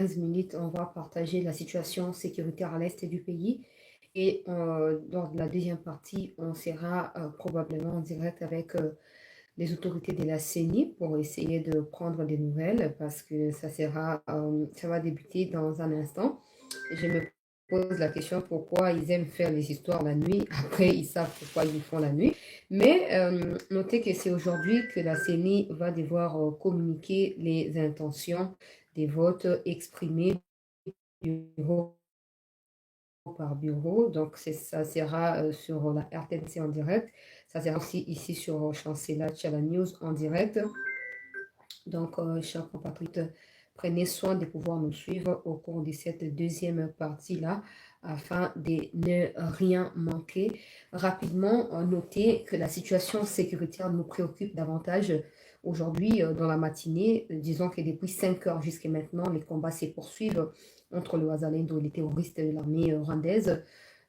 15 minutes, on va partager la situation sécuritaire à l'est du pays. Et dans la deuxième partie, on sera probablement en direct avec les autorités de la CENI pour essayer de prendre des nouvelles parce que ça va débuter dans un instant. Je me pose la question pourquoi ils aiment faire les histoires la nuit. Après, ils savent pourquoi ils le font la nuit. Mais notez que c'est aujourd'hui que la CENI va devoir communiquer les intentions des votes exprimés bureau par bureau. Donc, ça sera sur la RTNC en direct. Ça sera aussi ici sur Chancela Channel News en direct. Donc, chers compatriotes, prenez soin de pouvoir nous suivre au cours de cette deuxième partie-là afin de ne rien manquer. Rapidement, notez que la situation sécuritaire nous préoccupe davantage aujourd'hui dans la matinée. Disons que depuis 5 heures jusqu'à maintenant, les combats se poursuivent entre le Wazalendo et les terroristes de l'armée rwandaise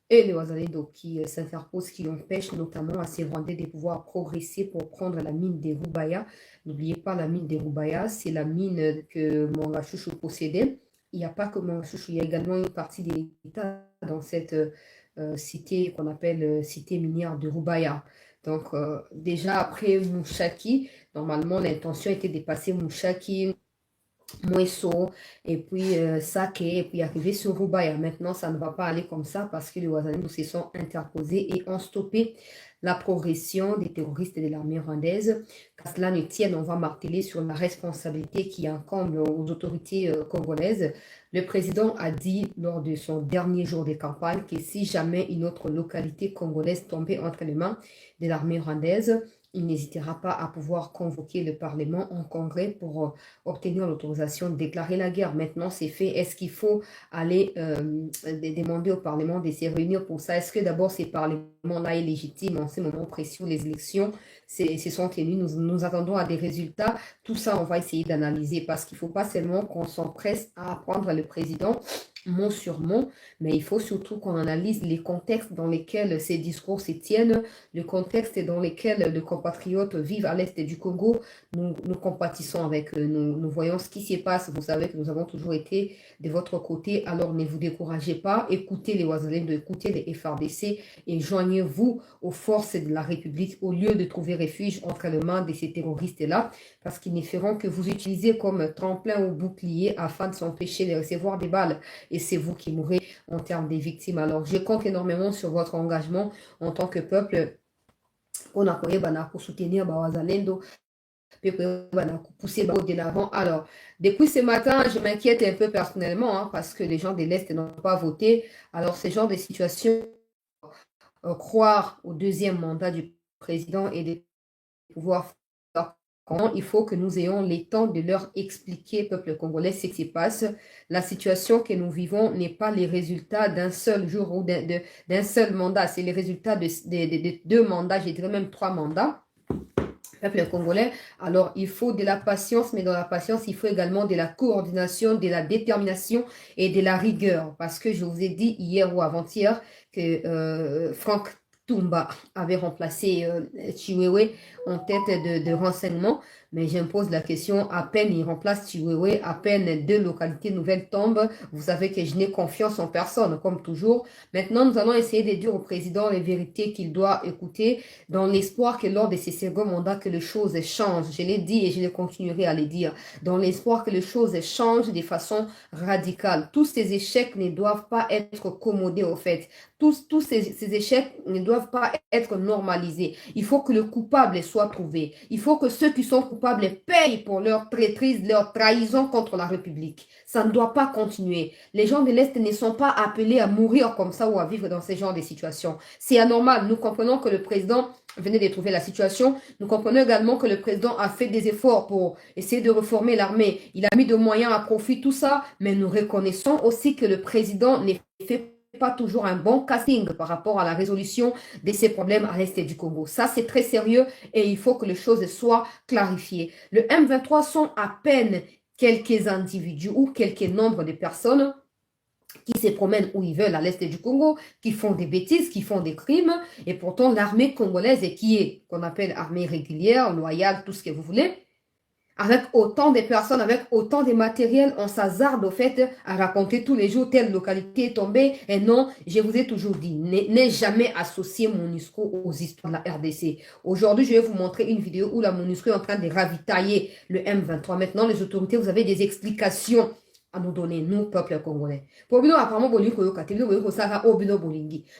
et les Wazalendo qui s'interposent, qui empêchent notamment à ces Rwandais de pouvoir progresser pour prendre la mine des Rubaya. N'oubliez pas la mine des Rubaya, c'est la mine que Mangachouchou possédait. Il n'y a pas que Mangachouchou, il y a également une partie de l'État dans cette cité qu'on appelle cité minière de Rubaya. Donc déjà après Mouchaki, normalement l'intention était de passer Mouchaki, Mouesso, et puis Sake, et puis arriver sur Rubaya. Maintenant, ça ne va pas aller comme ça parce que les Ouazanais se sont interposés et ont stoppé la progression des terroristes de l'armée rwandaise. Qu'à cela ne tienne, on va marteler sur la responsabilité qui incombe aux autorités congolaises. Le président a dit lors de son dernier jour de campagne que si jamais une autre localité congolaise tombait entre les mains de l'armée rwandaise, il n'hésitera pas à pouvoir convoquer le Parlement en congrès pour obtenir l'autorisation de déclarer la guerre. Maintenant, c'est fait. Est-ce qu'il faut aller demander au Parlement de se réunir pour ça? Est-ce que d'abord ces parlements-là est légitime en ces moments précieux, les élections se sont tenues, nous attendons à des résultats. Tout ça, on va essayer d'analyser parce qu'il ne faut pas seulement qu'on s'empresse à apprendre le président mot sur mot, mais il faut surtout qu'on analyse les contextes dans lesquels ces discours se tiennent, le contexte dans lequel les compatriotes vivent à l'est du Congo. Nous compatissons avec eux, nous voyons ce qui se passe. Vous savez que nous avons toujours été de votre côté, alors ne vous découragez pas, écoutez les Ouazalendo, écoutez les FRDC et joignez-vous aux forces de la République au lieu de trouver refuge entre les mains de ces terroristes-là, parce qu'ils ne feront que vous utiliser comme tremplin ou bouclier afin de s'empêcher de recevoir des balles. Et c'est vous qui mourrez en termes des victimes. Alors, je compte énormément sur votre engagement en tant que peuple pour soutenir Wazalendo, pour pousser de l'avant. Alors, depuis ce matin, je m'inquiète un peu personnellement parce que les gens de l'Est n'ont pas voté. Alors, ce genre de situation, croire au deuxième mandat du président et de pouvoir faire comment il faut que nous ayons le temps de leur expliquer, peuple congolais, ce qui se passe. La situation que nous vivons n'est pas les résultats d'un seul jour ou d'un seul mandat. C'est les résultats de 2 mandats, je dirais même 3 mandats. Peuple congolais, alors il faut de la patience, mais dans la patience, il faut également de la coordination, de la détermination et de la rigueur. Parce que je vous ai dit hier ou avant-hier que Franck Toumba avait remplacé Chiwewe en tête de renseignement. Mais j'impose la question, à peine il remplace Chiwewe, à peine 2 localités nouvelles tombent. Vous savez que je n'ai confiance en personne, comme toujours. Maintenant, nous allons essayer de dire au président les vérités qu'il doit écouter, dans l'espoir que lors de ces seconds mandats, que les choses changent. Je l'ai dit et je continuerai à le dire. Dans l'espoir que les choses changent de façon radicale. Tous ces échecs ne doivent pas être commodés au fait. Tous ces échecs ne doivent pas être normalisés. Il faut que le coupable soit trouvé. Il faut que ceux qui sont coupables payent pour leur traîtrise, leur trahison contre la République. Ça ne doit pas continuer. Les gens de l'Est ne sont pas appelés à mourir comme ça ou à vivre dans ce genre de situations. C'est anormal. Nous comprenons que le président venait de trouver la situation. Nous comprenons également que le président a fait des efforts pour essayer de reformer l'armée. Il a mis de moyens à profit, tout ça, mais nous reconnaissons aussi que le président ne fait pas toujours un bon casting par rapport à la résolution de ces problèmes à l'est du Congo. Ça, c'est très sérieux et il faut que les choses soient clarifiées. Le M23 sont à peine quelques individus ou quelques nombres de personnes qui se promènent où ils veulent à l'est du Congo, qui font des bêtises, qui font des crimes, et pourtant l'armée congolaise, qui est, qu'on appelle armée régulière, loyale, tout ce que vous voulez, avec autant de personnes, avec autant de matériel, on s'hasarde au fait à raconter tous les jours telle localité est tombée. Et non, je vous ai toujours dit, n'ai jamais associé MONUSCO aux histoires de la RDC. Aujourd'hui, je vais vous montrer une vidéo où la MONUSCO est en train de ravitailler le M23. Maintenant, les autorités, vous avez des explications à nous donner, nous, peuple congolais.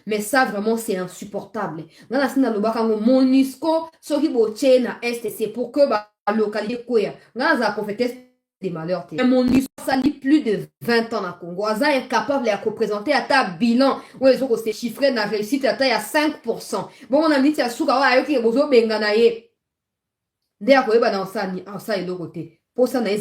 Mais ça, vraiment, c'est insupportable. MONUSCO, ce qui est c'est pour que la localité la prophétesse des malheurs. MONUSCO sali plus de 20 ans na Congo. Aza incapable de représenter à ta bilan. Où les autres se chiffré na réussite à taille à 5%. Bon, on a dit, tiens, souka, ouais, ok, bozo bengana ye. Dès à quoi, dans ça et l'autre côté. Pour ça, na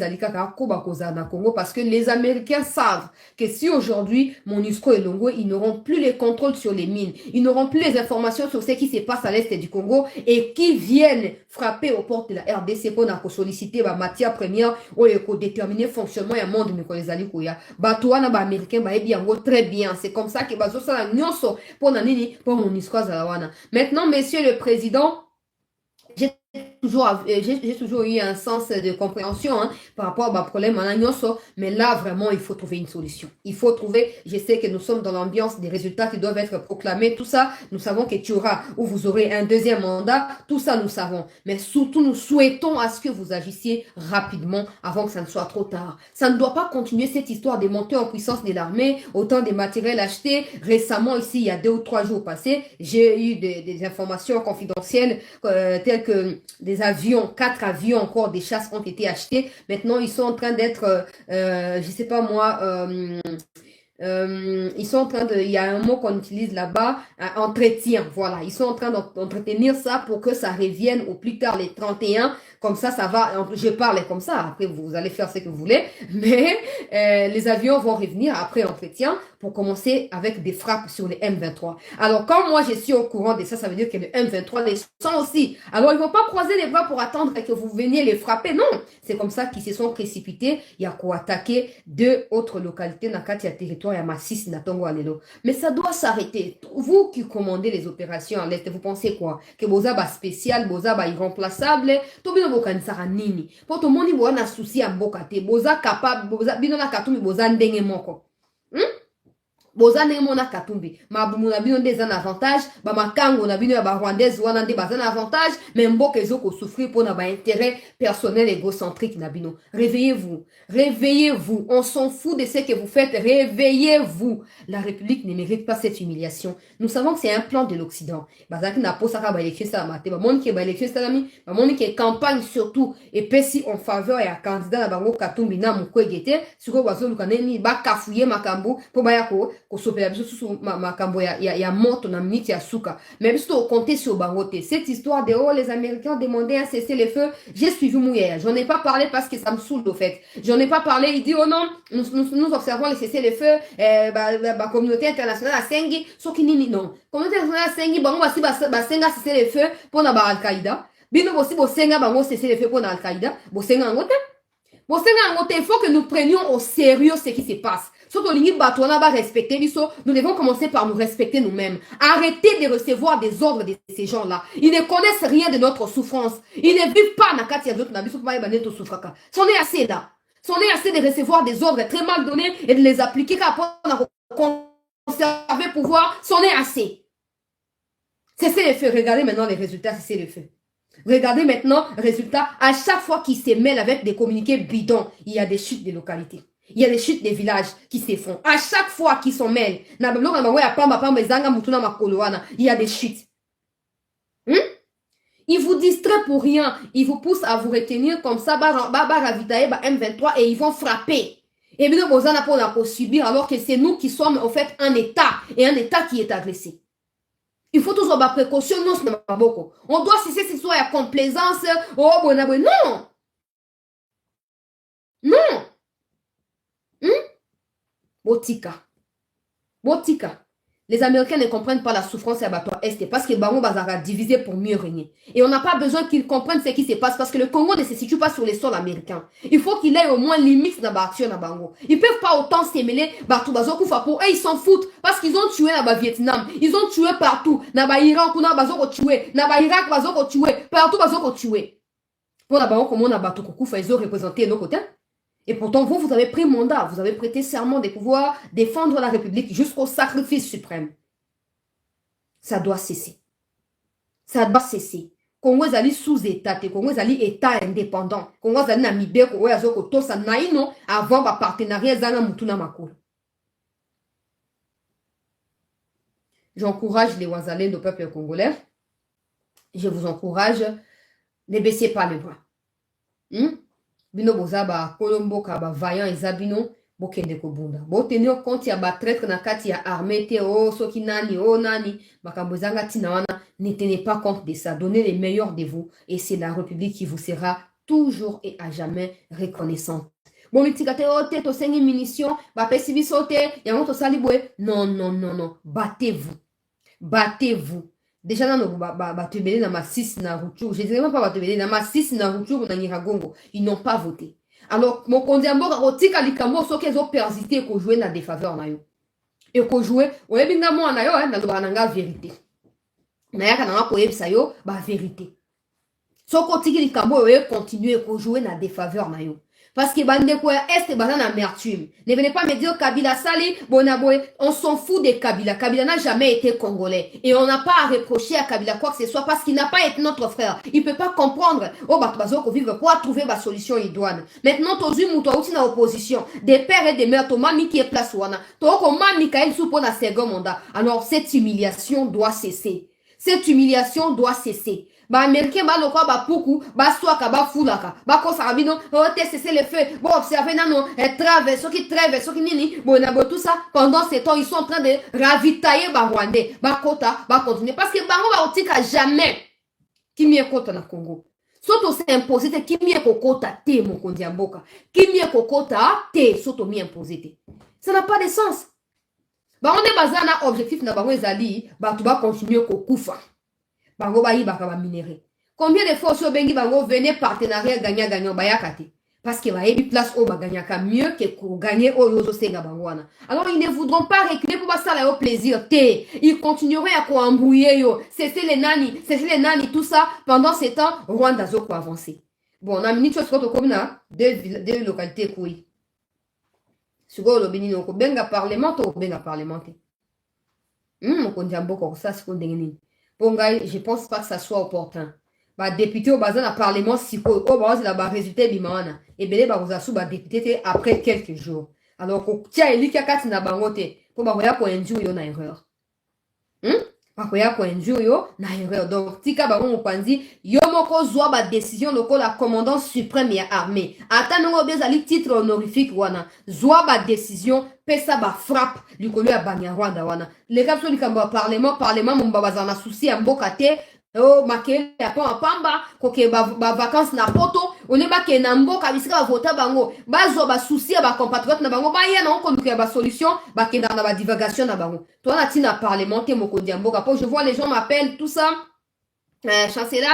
Congo, parce que les Américains savent que si aujourd'hui, MONUSCO et Longo, ils n'auront plus les contrôles sur les mines, ils n'auront plus les informations sur ce qui se passe à l'est du Congo et qui viennent frapper aux portes de la RDC pour solliciter la matière première ou déterminer le fonctionnement et le monde de les alikuya. Batouana, Américains, très bien. C'est comme ça que bazo ça la nyonso pour nanini pour MONUSCO zalawana. Maintenant, monsieur le président, j'ai toujours eu un sens de compréhension par rapport à problème en agnoso, mais là vraiment il faut trouver une solution. Il faut trouver, je sais que nous sommes dans l'ambiance des résultats qui doivent être proclamés, tout ça, nous savons que tu auras ou vous aurez un deuxième mandat, tout ça nous savons, mais surtout nous souhaitons à ce que vous agissiez rapidement avant que ça ne soit trop tard. Ça ne doit pas continuer cette histoire de montée en puissance de l'armée, autant des matériels achetés. Récemment ici, il y a 2 ou 3 jours passés, j'ai eu des informations confidentielles telles que des avions, 4 avions encore des chasses ont été achetés. Maintenant, ils sont en train d'être, je sais pas moi, ils sont en train de, il y a un mot qu'on utilise là-bas, entretien, voilà. Ils sont en train d'entretenir ça pour que ça revienne au plus tard les 31. Comme ça va, je parle comme ça, après vous allez faire ce que vous voulez, mais les avions vont revenir après entretien pour commencer avec des frappes sur les M23. Alors quand moi je suis au courant de ça, ça veut dire que les M23 les sont aussi. Alors ils vont pas croiser les bras pour attendre que vous veniez les frapper, non. C'est comme ça qu'ils se sont précipités, il y a quoi attaquer 2 autres localités dans le territoire, il y a Massis, Natongo, Alelo. Mais ça doit s'arrêter. Vous qui commandez les opérations à l'Est, vous pensez quoi? Que Boza ba spécial, Boza ba irremplaçable, tout bien bokanisaka nini po tomoni boza na souci ya mboka te boza capable boza bino na katumbi boza ndenge moko boza ndenge mona katumbi mabumu na bino nde eza na avantage bamakango na bino ya barwandaise wana nde baza na avantage mais mboka ezokosouffrir mpona baintérêt personnel égocentrique na bino. Réveillez-vous, réveillez-vous, on s'en fout de ce que vous faites, réveillez-vous. La République ne mérite pas cette humiliation. Nous savons que c'est un plan de l'Occident. Bazaki na posaka ba élection ça maté ba moni ke ba élection salami ba moni ke campagne surtout et pesi en faveur ya candidat na bango katumbi na mukwegete siko bazo lukaneni ba kafouye makambo po ba yako ko sopela biso susu makambo ya moto na minute ya suka. Mais biso compter sur bangote. Cette histoire de oh les Américains demandaient un cessez-le-feu, j'ai suivi Mouya. J'en ai pas parlé parce que ça me saoule au fait. J'en ai pas parlé, il dit oh non, nous observons les cessez-le-feu communauté internationale à Sengi, so kinini non. Communauté internationale à Sengi bango basi basenga cessez-le-feu pour na ba Al-Qaïda. Bino bosi bosenga bango cessez-le-feu pour na Al-Qaïda, bosenga ngote. Il faut que nous prenions au sérieux ce qui se passe. Nous devons commencer par nous respecter nous-mêmes. Arrêtez de recevoir des ordres de ces gens-là. Ils ne connaissent rien de notre souffrance. Ils ne vivent pas dans le cas. C'en est assez là. C'en est assez de recevoir des ordres très mal donnés et de les appliquer pour conserver le pouvoir. C'en est assez. Cessez les faits. Regardez maintenant les résultats. Cessez les faits. Regardez maintenant, résultat, à chaque fois qu'ils se mêlent avec des communiqués bidons, il y a des chutes de localités. Il y a des chutes des villages qui se font. À chaque fois qu'ils s'en mêlent, il y a des chutes. Ils vous distraient pour rien. Ils vous poussent à vous retenir comme ça, ravitailler M23 et ils vont frapper. Et bien, vous en avez pour subir alors que c'est nous qui sommes en fait un État et un État qui est agressé. Il faut toujours avoir précaution, non, ce n'est pas beaucoup. On doit cesser cette histoire de complaisance. Oh, bon, non. Non. Botika. Les Américains ne comprennent pas la souffrance à Batoire Est parce que Bango Bazara divisé pour mieux régner. Et on n'a pas besoin qu'ils comprennent ce qui se passe parce que le Congo ne se situe pas sur les sols américains. Il faut qu'il ait au moins limite dans l'action à Bango. Ils ne peuvent pas autant s'émêler partout. Eux, ils s'en foutent parce qu'ils ont tué dans le Vietnam. Ils ont tué partout. Dans l'Iran, ils ont tué. Dans l'Irak, ils ont tué. Partout, ils ont tué. Pour d'abord, comment on a battu Kokufa, ils ont représenté nos côtés. Et pourtant, vous avez pris mandat, vous avez prêté serment de pouvoir défendre la République jusqu'au sacrifice suprême. Ça doit cesser. Ça doit cesser. Congo ezali sous-état, Congo ezali état indépendant. Congo ezali na mibeko oyo azokotosa naino avant ba partenariat ezanga mutuna makolo. J'encourage les Wazalendo au peuple congolais. Je vous encourage, ne baissez pas les bras. Bino boza ba kolombo ka ba vaillant ezabino bokende kobunda. Bo tenir compte ya ba traître na kati ya armée te o soki nani o nani makambo zanga tina wana. Ne tenez pas compte de ça. Donnez les meilleurs de vous et c'est la République qui vous sera toujours et à jamais reconnaissante. Bon, mitikate ote to sengi munitions, ba pesibi sote, yango to salibwe. Non, non, non, non. Battez-vous. Battez-vous. Déjà, non, batebele na ma 6 na Rutshuru. Je ne dirais même pas batebele na ma 6 na Rutshuru na Nyiragongo. Ils n'ont pas voté. Alors, mon kondiambo rotika likambo soki ezo persiter ko jouer na défaveur na yo. Et ko jouer, oyebinga mo na yo, na loba nanga vérité. Nayaka nanga koyebisa yo ba vérité. Soko tiki likambo oye continuer ko jouer na défaveur na yo. Parce que bandeko ya est bazana amertume. Ne venez pas me dire Kabila sali, bonaboy, on s'en fout de Kabila. Kabila n'a jamais été congolais. Et on n'a pas à reprocher à Kabila quoi que ce soit parce qu'il n'a pas été notre frère. Il peut pas comprendre. Oh, bato ko vivre pour trouver ma solution idoine. Maintenant, tozu muto outi na opposition. Des pères et des mères, to mami qui est place wana. To ko mami kael sou pour na second mandat. Alors, cette humiliation doit cesser. Cette humiliation doit cesser. Ba américain ba lokwa ba puku ba swaka ba fulaka ba kosa rabino o te cesser le feu bon observer nano trave ceux qui nini bon abo tout ça pendant ce temps ils sont en train de ravitailler ba rwandais ba kota ba continuer parce que bango ba otika jamais qui mie kota na Congo soto c'est imposé te qui mie kokota te mon kondi mboka qui mie kokota te soto mie imposé te ça n'a pas de sens ba on est basé na objectif na bango ezali ba tu ba continuer kokufa. Bango ba yibaka ba minéré. Combien de fois sur bengi bango venez partenariat gagnant bayakate parce que ba yebi place au ba gagnaka mieux que pour gagner au yozo senga bangwana. Alors ils ne voudront pas reculer pour ça là au plaisir té. Ils continueront à ko embrouiller yo. C'est les nani tout ça pendant ces temps Rwanda zo ko avancer. Bon, on a minute chose ko comme na deux localités koui. Sugo lo benino ko benga parlement to benga parlementaire. Ko ndiambo ko ça ce ko ndengeni. Bon, je pense pas que ça soit opportun. Bah, député au bazar na parlement si ko o ba la ba résultat bimana et belé ba ozasu ba député après quelques jours. Alors ko tia elika kati na bangote pour ba koya ko enjou yo na erreur. Ba koya ko enjou yo na erreur. Donc tika ba on panzi yo moko zwa ba décision loko la commandant suprême ya armée. Ata ngo bezali titre honorifique wana. Zwa ba décision pesa ba frappe likolo ya Banyarwanda wana. Les cap so likambo parlement mumba bazana souci ya mboka te. Oh makele ya pamba koke ba vacances na poto on ba ke na mboka bisika ba vota bango bazo ba souci ya ba compatriotes na bango ba ya na konduka ba solution ba ke na ba divagation na bango. Toi na tina parlementaire mokondi mboka po je vois les gens m'appellent tout ça. Chancelier,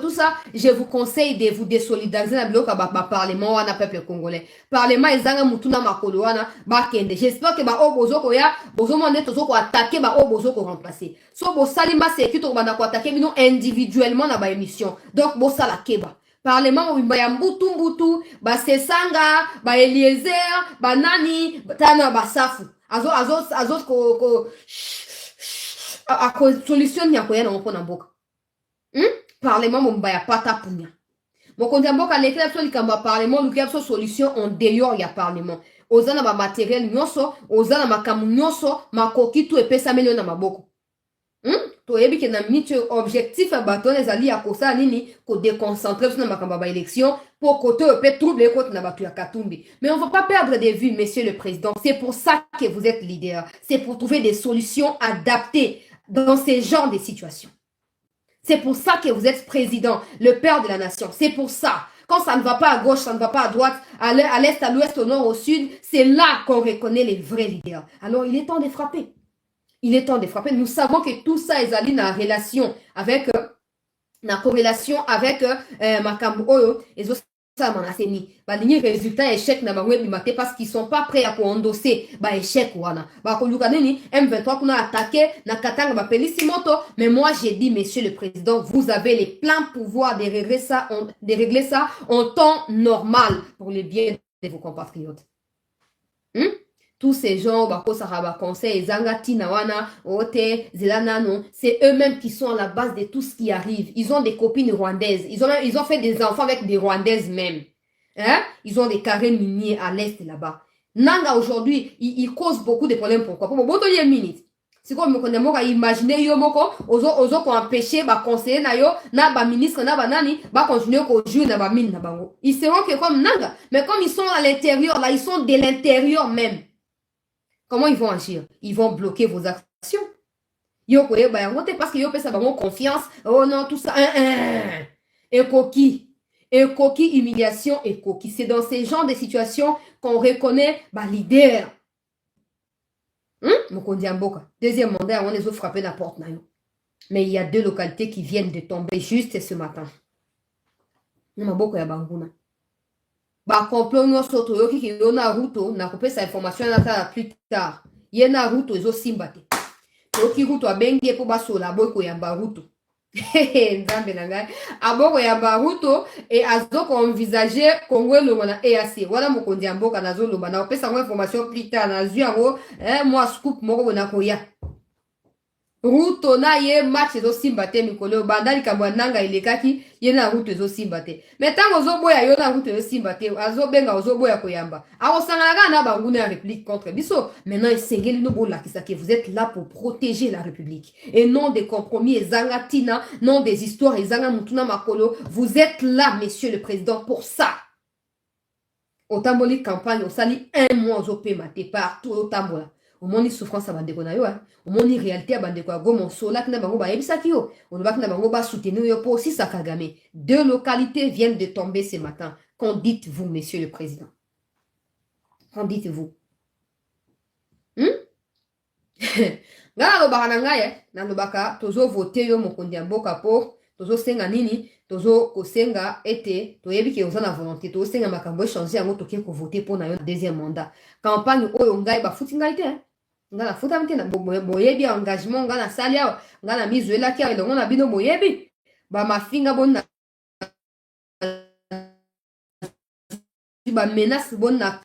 tout ça, je vous conseille de vous désolidariser na bloc ba parlement wana peuple congolais. Parlement ezanga mutuna makolo wana ba kende. J'espère que ba obozo ko ya bozo mo neto zo ko attaquer ba obozo ko remplacer. So bo salima c'est to bana ko attaquer bino individuellement na ba émission. Donc bo sala keba. Parlement mo ya mbutu ba Sesanga, ba Eliezer, ba nani, tana ba safu. Azo ko a solution ya koya na mpona mboka. Parlement mbaya pata punya. Mokonzi mboka lekela so likamba parlement lukia so solution en dehors ya parlement. Ozana ba matériel nyonso, ozana makamu nyonso, makoki tu epesa melio na maboko. To yebi ke na minute objectif baton ezali ya kosa nini ko déconcentrer sur na makamba ba élection pour côté peut troubler côté na batu ya Katumbi. Mais on ne va pas perdre de vue monsieur le président. C'est pour ça que vous êtes leader. C'est pour trouver des solutions adaptées dans ces genres de situations. C'est pour ça que vous êtes président, le père de la nation. C'est pour ça. Quand ça ne va pas à gauche, ça ne va pas à droite, à l'est, à l'ouest, au nord, au sud, c'est là qu'on reconnaît les vrais leaders. Alors, il est temps de frapper. Il est temps de frapper. Nous savons que tout ça est allé dans la relation avec, la corrélation avec Makambo Oyo et ça manaseni ba ligne résultat échec na bango bimate parce qu'ils sont pas prêts à endosser ba échec wana ba koluka nini M23 kuna attaqué na katanga ba pelisi moto. Mais moi j'ai dit, monsieur le président, vous avez les pleins pouvoirs de régler ça en temps normal pour le bien de vos compatriotes. Tous ces gens, conseil, Zangati, Nawana, Ote, Zelanano, c'est eux-mêmes qui sont à la base de tout ce qui arrive. Ils ont des copines rwandaises. Ils ont fait des enfants avec des rwandaises même. Hein? Ils ont des carrés miniers à l'est là-bas. Nanga aujourd'hui, il cause beaucoup de problèmes. Pourquoi? Pour bon, une minute. C'est comme on a imaginé yo moko, ozo ko empêcher ba conseiller na yo, na ba ministre na ba nani, ba continuer ko jouer na ba mine na bango. Ils seront que comme nanga, mais comme ils sont à l'intérieur là, ils sont de l'intérieur même. Comment ils vont agir? Ils vont bloquer vos actions. Yo koye ba yango te parce que yo pesa bango confiance. Oh non, tout ça. Et coquille, humiliation et coquille. C'est dans ces genres de situations qu'on reconnaît bah leader. Mokondi Mboka. Deuxième mandat, on les a frappé la porte. Mais il y a 2 localités qui viennent de tomber juste ce matin. Maboko ya banguna. Ba complot no soto yoki ki yo na ruto na kopesa information na ta plus tard. Ye na ruto ezo simbate. Yoki ruto abenge po basola boko ya baruto. Nzambe na ngai. Aboko ya baruto et azo ko envisager Congo lo na EAC. Wala mokondi Mboka na zo loba na kopesa ngo information plus tard na zu yango moi scoop moko na koya. Ruto na ye match ezo simbate mikolo bandali kamwa nanga ilekaki ye na ruto ezo simbate. Mais tango zo boya yo na ruto ezo simbate azo benga ozo boya koyamba. Ako sangala na banguna ya république contre biso. Maintenant esengeli no bola kisa que vous êtes là pour protéger la république et non des compromis ezangatina, non des histoires ezanga mutuna makolo. Vous êtes là monsieur le président pour ça. Otamboli campagne osali 1 mois ozo pemate partout otambola. Au moins, souffrance à bandeko na yo, au moins, réalité à bandeko à gomo, solak na bango ba ebisaki yo, on va na bango ba soutenir yo pour aussi sa Kagame. 2 localités viennent de tomber ce matin. Qu'en dites-vous, monsieur le président? Qu'en dites-vous? Ngala lo baka na ngai, na lo baka, tozo voter yo mokondi Mboka po, tozo senga nini, tozo kosenga ete, toyebi ke ozana volonté, tozo senga makambo changer yango toke ko voter pour na yo deuxième mandat. Campagne oyo ngai ba futi ngai te. Ngana futa mte na boyebi engagement ngana sali awa ngana mizuela kia elongo na bino boyebi ba mafinga bonna ba menace bonna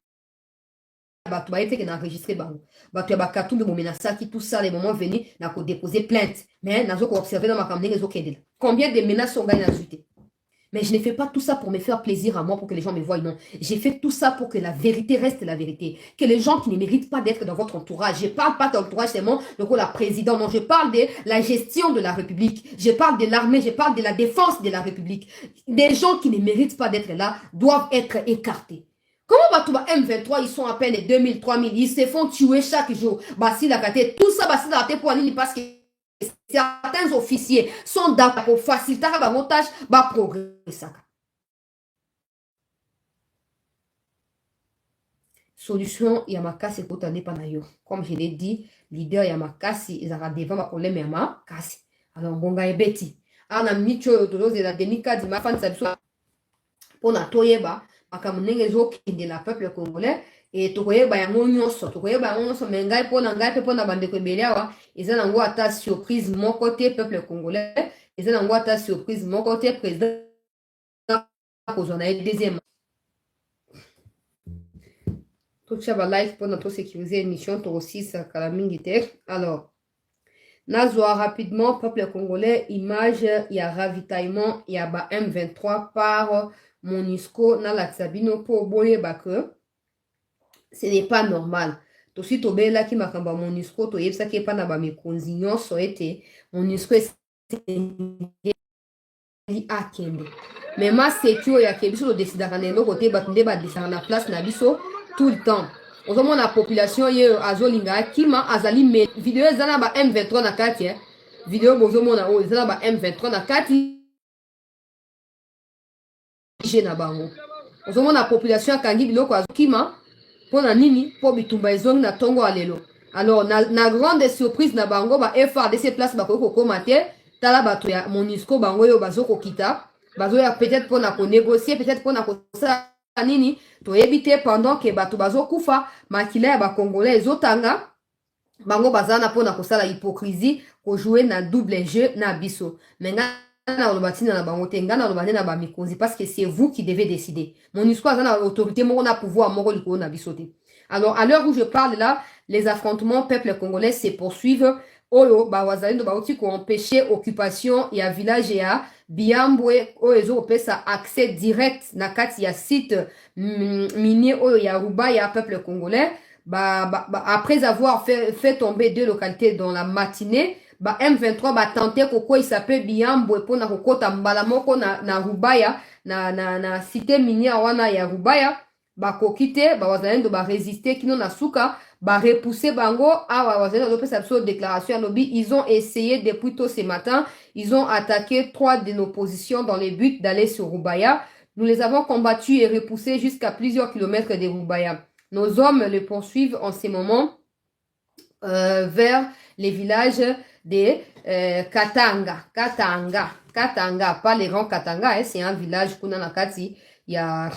bato ba eteke na enregistrer bango bato ya bakatumbi mo menasaki tout ça les moments venus na ko déposer plainte mais nazo ko observer dans ma campagne ezo kedela combien de menaces sont gagnées na suite. Mais je ne fais pas tout ça pour me faire plaisir à moi, pour que les gens me voient. Non, j'ai fait tout ça pour que la vérité reste la vérité. Que les gens qui ne méritent pas d'être dans votre entourage, je ne parle pas d'entourage seulement de la présidente, non, je parle de la gestion de la République. Je parle de l'armée, je parle de la défense de la République. Des gens qui ne méritent pas d'être là doivent être écartés. Comment Batouba M23, ils sont à peine 2000, 3000, ils se font tuer chaque jour. Bassi la kate, tout ça, Bassi la kate pour aller parce que certains officiers sont d'accord pour faciliter le montage, va progresser. Solution, Yamakasi pour t'en panayo. Comme je l'ai dit, leader Yamakasi, ils ont devant ma problème Yamakasi. Alors, Bonga et Betty. Ana micho de la denika di ma fan sabso pour na toyeba makamunenge zo kinde la peuple congolais. Et tokoyeba yango nyonso tokoyeba yango nyonso mais ngai po na bandeko ebele awa eza nango ata surprise mon côté peuple congolais eza nango ata surprise mon côté président kozwa na deuxième totia ba live pour notre sécuriser émission to aussi ça kala mingi te. Alors nazwa rapidement peuple congolais image ya ravitaillement ya ba M23 par MONUSCO na la Sabino pour boyeba que ce n'est pas normal. Tosi tobela ki makamba MONUSCO to yebsa ki pa na ba mikonzi nyonso ete MONUSCO li akende. Mais ma sekio ya kebiso to desidaka nendo kote batunde ba desaka na place na biso tout le temps. Ozomona la population ye azolinga kima azali me video ezana ba M23 na kati video bozomona o ezana ba M23 na kati na bango. Ozomona la population akangi biloko azokima pona nini po bitumba ezongi na tongo alelo. Alors na grande surprise na bango ba FARDC place ba ko komate tala bato ya MONUSCO bango yo bazoko kita bazoya peut-être pour négocier, peut-être pour ça nini, to éviter pendant que bato bazo kufa, makila ya ba Congolais ezotanga, bango bazana pour kosala hypocrisie, ko jouer na double jeu na biso. Menga na olobatina na bango te, ngana olobane na ba mikonzi parce que c'est vous qui devez décider. Mon histoire zana autorité moko na pouvoir moko likolo na biso te. Alors à l'heure où je parle là, les affrontements peuple congolais se poursuivent. Oyo ba wazalendo ba oti ko empêcher occupation ya village ya Biambwe oyo ezo opesa accès direct na kati ya site minier oyo ya Rubaya peuple congolais. Après avoir fait tomber 2 localités dans la matinée, M23 tenté koko il s'appelle Biambwe pour na kokota mbala moko na Rubaya na cité minière wana ya Rubaya. Kokite wazalendo résister kino na suka repousser bango awa wazalendo opesa biso déclaration ya lobi. Ils ont essayé depuis tôt ce matin, ils ont attaqué 3 de nos positions dans le but d'aller sur Rubaya. Nous les avons combattus et repoussés jusqu'à plusieurs kilomètres de Rubaya. Nos hommes les poursuivent en ce moment vers les villages de Katanga, pas les rangs Katanga, c'est un village kuna nakati ya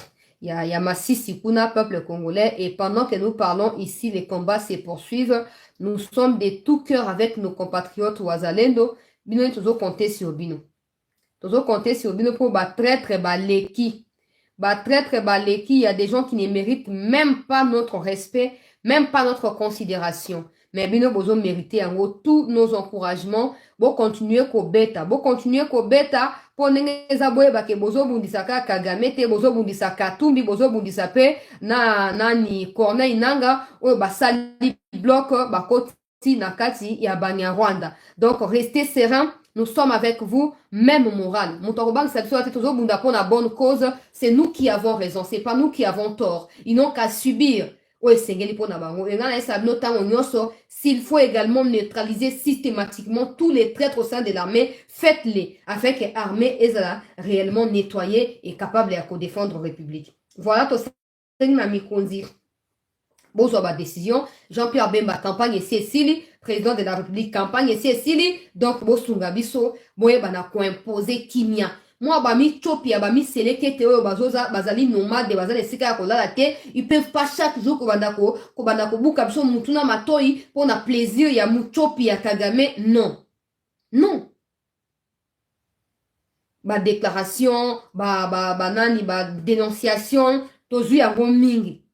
Masisi kuna peuple congolais. Et pendant que nous parlons ici, les combats se poursuivent. Nous sommes de tout cœur avec nos compatriotes wazalendo. Bino tozo compter sur bino. Tozo compter sur bino pour traître baleki. Traître baleki, il y a des gens qui ne méritent même pas notre respect, même pas notre considération. Mais bino bozo mériter en gros tous nos encouragements. Bo continuer ko beta po ndenge eza boye bake bozobundisaka Kagame te, bozobundisaka Katumbi, bozobundisa pe nani Corneille Nanga oyo basali bloc bakoti na kati ya Banyarwanda. Donc restez serein, nous sommes avec vous, même moral. Moutoroban Sabso tozobunda pour la bonne cause, c'est nous qui avons raison, c'est pas nous qui avons tort. Ils n'ont qu'à subir. S'il faut également neutraliser systématiquement tous les traîtres au sein de l'armée, faites-les afin que l'armée soit réellement nettoyée et capable de défendre la République. Voilà tout ça. Bonsoir, décision. Jean-Pierre Bemba, campagne Cécile, président de la République, campagne Cécile. Donc, Bosunga Biso, Boye Bana ko imposer Kimia. Moi, bami chopi, bami seleke te oyo bazoza bazali nomade bazali sika ya kolala te, ils peuvent pas chaque jour ko bandako buka biso mutuna matoi pour na plaisir ya muchopi ya Kagame. Non. Déclaration, nani dénonciation, tozu yango mingi.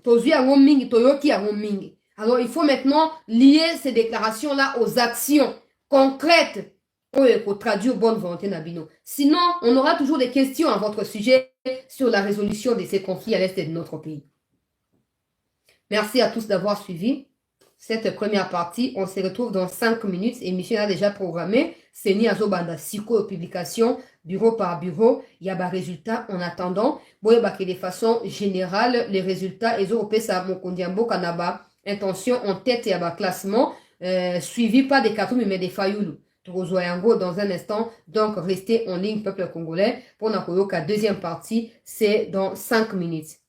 Toyoki yango mingi. Alors il faut maintenant lier ces déclarations là aux actions concrètes. Pour traduire bonne volonté Nabino. Sinon, on aura toujours des questions à votre sujet sur la résolution de ces conflits à l'est de notre pays. Merci à tous d'avoir suivi cette première partie. On se retrouve dans 5 minutes. Émission a déjà programmée. C'est ni Azobanda Siko publication, bureau par bureau. Il y a des résultats en attendant. Bon, que de façon générale, les résultats, ils ont opé ça mon kondiambo kanaba. Intention en tête et à classement, suivi pas des cartons mais des fayoulou. Dans un instant, donc restez en ligne peuple congolais pour la deuxième partie, c'est dans 5 minutes.